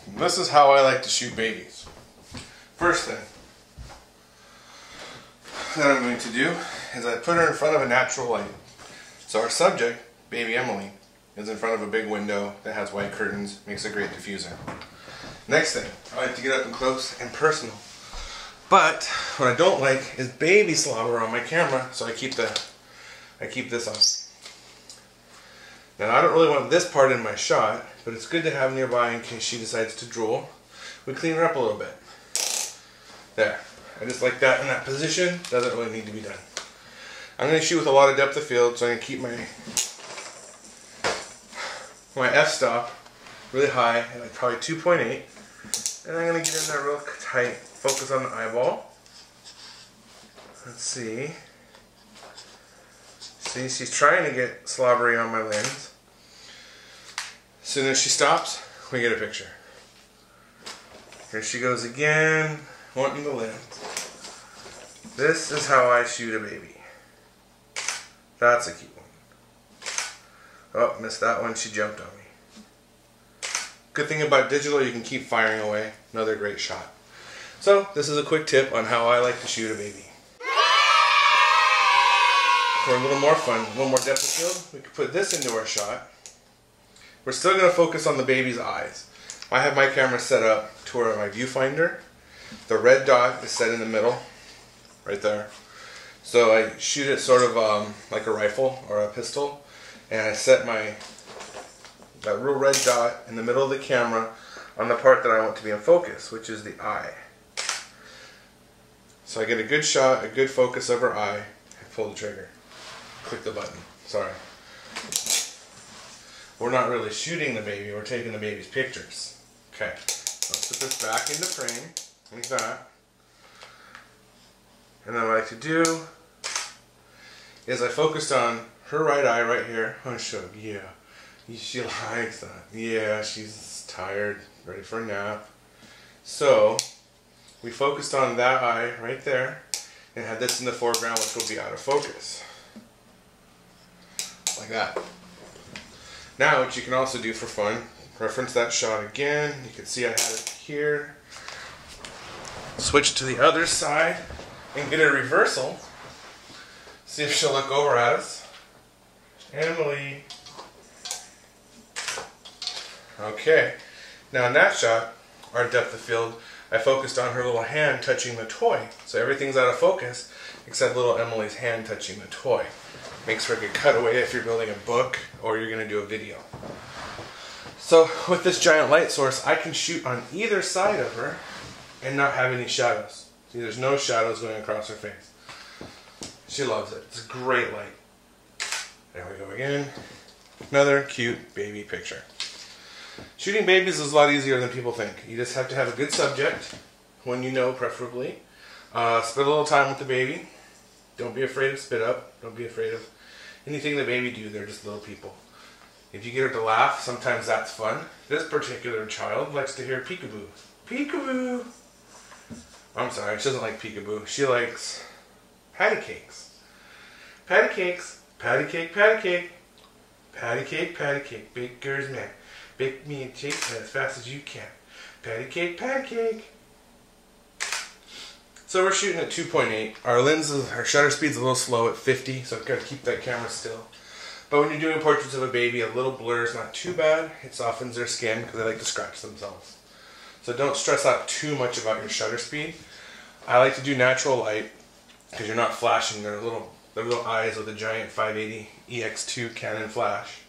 This is how I like to shoot babies. First thing that I'm going to do is I put her in front of a natural light. So our subject, baby Emily, is in front of a big window that has white curtains, makes a great diffuser. Next thing, I like to get up and close and personal. But what I don't like is baby slobber on my camera, so I keep this on. Now I don't really want this part in my shot, but it's good to have nearby in case she decides to drool. We clean her up a little bit. There. I just like that in that position. Doesn't really need to be done. I'm going to shoot with a lot of depth of field, so I'm going to keep my f-stop really high at like probably 2.8. And I'm going to get in there real tight. Focus on the eyeball. Let's see. See, she's trying to get slobbery on my lens. As soon as she stops, we get a picture. Here she goes again, wanting the lens. This is how I shoot a baby. That's a cute one. Oh, missed that one. She jumped on me. Good thing about digital, you can keep firing away. Another great shot. So, this is a quick tip on how I like to shoot a baby. For a little more fun, a little more depth of field, we can put this into our shot. We're still going to focus on the baby's eyes. I have my camera set up to where my viewfinder, the red dot is set in the middle, right there. So I shoot it sort of like a rifle or a pistol, and I set that real red dot in the middle of the camera on the part that I want to be in focus, which is the eye. So I get a good shot, a good focus of her eye, and pull the trigger. Click the button. Sorry. We're not really shooting the baby, we're taking the baby's pictures. Okay, let's put this back into frame, like that. And then what I like to do is I focused on her right eye right here. Oh, yeah. She likes that. Yeah, she's tired, ready for a nap. So, we focused on that eye right there and had this in the foreground, which will be out of focus. Like that. Now, what you can also do for fun, reference that shot again. You can see I had it here. Switch to the other side and get a reversal. See if she'll look over at us. Emily. Okay. Now in that shot, our depth of field, I focused on her little hand touching the toy. So everything's out of focus except little Emily's hand touching the toy. Makes for a good cutaway if you're building a book or you're going to do a video. So with this giant light source, I can shoot on either side of her and not have any shadows. See, there's no shadows going across her face. She loves it. It's a great light. There we go again. Another cute baby picture. Shooting babies is a lot easier than people think. You just have to have a good subject, one you know preferably. Spend a little time with the baby. Don't be afraid of spit up. Don't be afraid of anything the baby do. They're just little people. If you get her to laugh, sometimes that's fun. This particular child likes to hear peekaboo. Peekaboo! I'm sorry, she doesn't like peekaboo. She likes patty cakes. Patty cakes. Patty cake, patty cake. Patty cake, patty cake. Baker's man. Bake me a cake as fast as you can. Patty cake, patty cake. So we're shooting at 2.8. Our lenses, our shutter speed's a little slow at 50, so I've got to keep that camera still. But when you're doing portraits of a baby, a little blur is not too bad. It softens their skin because they like to scratch themselves. So don't stress out too much about your shutter speed. I like to do natural light because you're not flashing their little eyes with a giant 580 EX2 Canon flash.